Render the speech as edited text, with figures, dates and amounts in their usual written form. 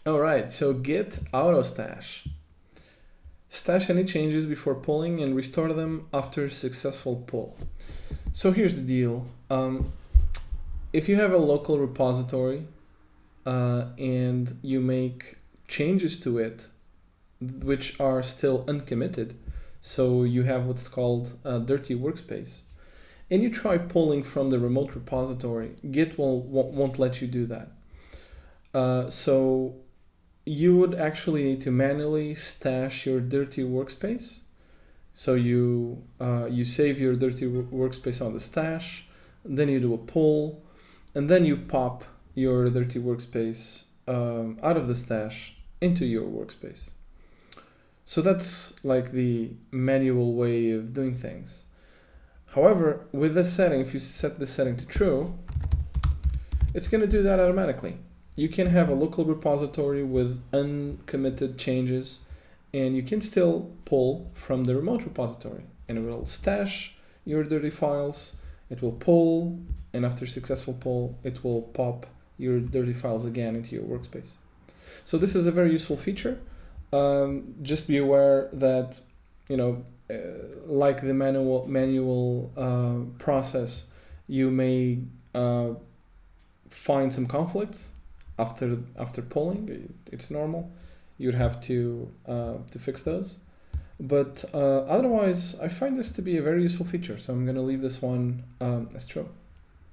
All right, so git.autoStash. Stash any changes before pulling and restore them after successful pull. So here's the deal. If you have a local repository and you make changes to it which are still uncommitted, so you have what's called a dirty workspace, and you try pulling from the remote repository, Git won't let you do that. So you would actually need to manually stash your dirty workspace. So you save your dirty workspace on the stash, then you do a pull, and then you pop your dirty workspace out of the stash into your workspace. So that's like the manual way of doing things. However, with this setting, if you set this setting to true, it's going to do that automatically. You can have a local repository with uncommitted changes, and you can still pull from the remote repository, and it will stash your dirty files, it will pull, and after successful pull, it will pop your dirty files again into your workspace. So this is a very useful feature. Just be aware that, like the manual process, you may find some conflicts after pulling. It's normal. You'd have to fix those. But otherwise, I find this to be a very useful feature, so I'm going to leave this one as true.